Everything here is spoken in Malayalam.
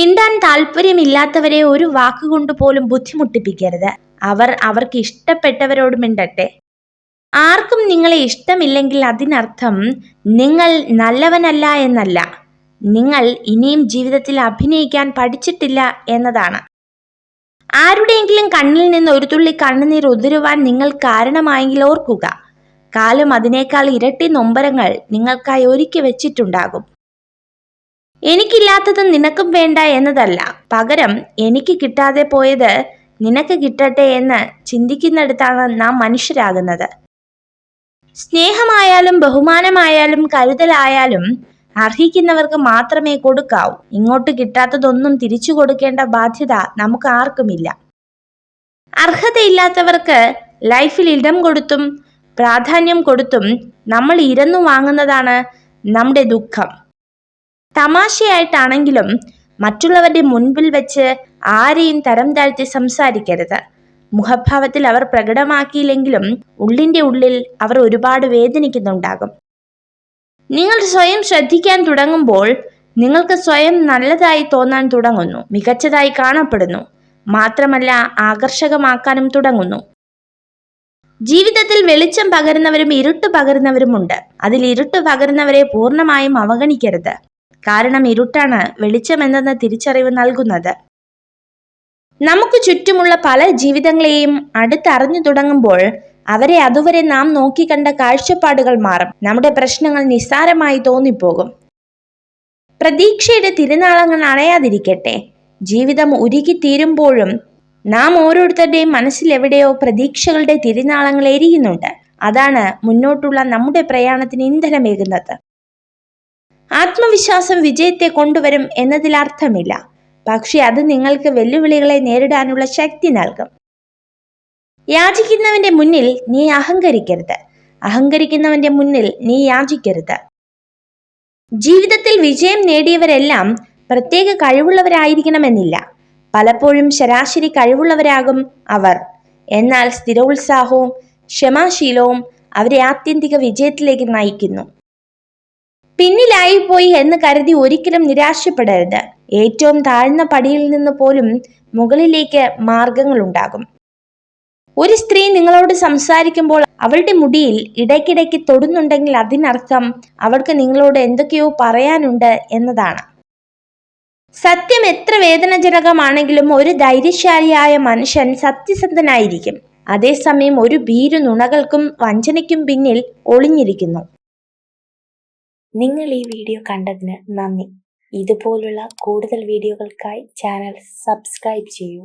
മിണ്ടാൻ താല്പര്യമില്ലാത്തവരെ ഒരു വാക്കുകൊണ്ട് പോലും ബുദ്ധിമുട്ടിപ്പിക്കരുത്. അവർക്ക് ഇഷ്ടപ്പെട്ടവരോട് മിണ്ടട്ടെ. ആർക്കും നിങ്ങളെ ഇഷ്ടമില്ലെങ്കിൽ അതിനർത്ഥം നിങ്ങൾ നല്ലവനല്ല എന്നല്ല, നിങ്ങൾ ഇനിയും ജീവിതത്തിൽ അഭിനയിക്കാൻ പഠിച്ചിട്ടില്ല എന്നതാണ്. ആരുടെയെങ്കിലും കണ്ണിൽ നിന്ന് ഒരു തുള്ളി കണ്ണുനീർ ഉതിരുവാൻ നിങ്ങൾ കാരണമായെങ്കിൽ ഓർക്കുക, കാലം അതിനേക്കാൾ ഇരട്ടി നൊമ്പരങ്ങൾ നിങ്ങൾക്കായി ഒരുക്കി വെച്ചിട്ടുണ്ടാകും. എനിക്കില്ലാത്തത് നിനക്കും വേണ്ട എന്നതല്ല, പകരം എനിക്ക് കിട്ടാതെ പോയത് നിനക്ക് കിട്ടട്ടെ എന്ന് ചിന്തിക്കുന്നിടത്താണ് നാം മനുഷ്യരാകുന്നത്. സ്നേഹമായാലും ബഹുമാനമായാലും കരുതലായാലും അർഹിക്കുന്നവർക്ക് മാത്രമേ കൊടുക്കാവൂ. ഇങ്ങോട്ട് കിട്ടാത്തതൊന്നും തിരിച്ചു കൊടുക്കേണ്ട ബാധ്യത നമുക്ക് ആർക്കുമില്ല. അർഹതയില്ലാത്തവർക്ക് ലൈഫിൽ ഇടം കൊടുത്തും പ്രാധാന്യം കൊടുത്തും നമ്മൾ ഇരന്നു വാങ്ങുന്നതാണ് നമ്മുടെ ദുഃഖം. തമാശയായിട്ടാണെങ്കിലും മറ്റുള്ളവരുടെ മുൻപിൽ വെച്ച് ആരെയും തരം താഴ്ത്തി സംസാരിക്കരുത്. മുഖഭാവത്തിൽ അവർ പ്രകടമാക്കിയില്ലെങ്കിലും ഉള്ളിന്റെ ഉള്ളിൽ അവർ ഒരുപാട് വേദനിക്കുന്നുണ്ടാകും. നിങ്ങൾ സ്വയം ശ്രദ്ധിക്കാൻ തുടങ്ങുമ്പോൾ നിങ്ങൾക്ക് സ്വയം നല്ലതായി തോന്നാൻ തുടങ്ങുന്നു, മികച്ചതായി കാണപ്പെടുന്നു, മാത്രമല്ല ആകർഷകമാക്കാനും തുടങ്ങുന്നു. ജീവിതത്തിൽ വെളിച്ചം പകരുന്നവരും ഇരുട്ട് പകരുന്നവരുമുണ്ട്. അതിൽ ഇരുട്ട് പകരുന്നവരെ പൂർണ്ണമായും അവഗണിക്കരുത്. കാരണം ഇരുട്ടാണ് വെളിച്ചമെന്ന തിരിച്ചറിവ് നൽകുന്നത്. നമുക്ക് ചുറ്റുമുള്ള പല ജീവിതങ്ങളെയും അടുത്തറിഞ്ഞു തുടങ്ങുമ്പോൾ അവരെ അതുവരെ നാം നോക്കിക്കണ്ട കാഴ്ചപ്പാടുകൾ മാറും. നമ്മുടെ പ്രശ്നങ്ങൾ നിസ്സാരമായി തോന്നിപ്പോകും. പ്രതീക്ഷയുടെ തിരുനാളങ്ങൾ അണയാതിരിക്കട്ടെ. ജീവിതം ഉരുകിത്തീരുമ്പോഴും നാം ഓരോരുത്തരുടെയും മനസ്സിൽ എവിടെയോ പ്രതീക്ഷകളുടെ തിരുനാളങ്ങൾ എരിയുന്നുണ്ട്. അതാണ് മുന്നോട്ടുള്ള നമ്മുടെ പ്രയാണത്തിന് ഇന്ധനമേകുന്നത്. ആത്മവിശ്വാസം വിജയത്തെ കൊണ്ടുവരും എന്നതിൽ അർത്ഥമില്ല, പക്ഷെ അത് നിങ്ങൾക്ക് വെല്ലുവിളികളെ നേരിടാനുള്ള ശക്തി നൽകും. യാചിക്കുന്നവന്റെ മുന്നിൽ നീ അഹങ്കരിക്കരുത്, അഹങ്കരിക്കുന്നവന്റെ മുന്നിൽ നീ യാചിക്കരുത്. ജീവിതത്തിൽ വിജയം നേടിയവരെല്ലാം പ്രത്യേക കഴിവുള്ളവരായിരിക്കണമെന്നില്ല. പലപ്പോഴും ശരാശരി കഴിവുള്ളവരാകും അവർ. എന്നാൽ സ്ഥിരോത്സാഹവും ക്ഷമാശീലവും അവരെ ആത്യന്തിക വിജയത്തിലേക്ക് നയിക്കുന്നു. പിന്നിലായി പോയി എന്ന് കരുതി ഒരിക്കലും നിരാശപ്പെടരുത്. ഏറ്റവും താഴ്ന്ന പടിയിൽ നിന്ന് പോലും മുകളിലേക്ക് മാർഗങ്ങളുണ്ടാകും. ഒരു സ്ത്രീ നിങ്ങളോട് സംസാരിക്കുമ്പോൾ അവളുടെ മുടിയിൽ ഇടയ്ക്കിടയ്ക്ക് തൊടുന്നുണ്ടെങ്കിൽ അതിനർത്ഥം അവൾക്ക് നിങ്ങളോട് എന്തൊക്കെയോ പറയാനുണ്ട് എന്നതാണ്. സത്യം എത്ര വേദനാജനകമാണെങ്കിലും ഒരു ധൈര്യശാലിയായ മനുഷ്യൻ സത്യസന്ധനായിരിക്കും. അതേസമയം ഒരു ഭീരു നുണകൾക്കും വഞ്ചനയ്ക്കും പിന്നിൽ ഒളിഞ്ഞിരിക്കുന്നു. നിങ്ങൾ ഈ വീഡിയോ കണ്ടതിന് നന്ദി. ഇതുപോലുള്ള കൂടുതൽ വീഡിയോകൾക്കായി ചാനൽ സബ്സ്ക്രൈബ് ചെയ്യൂ.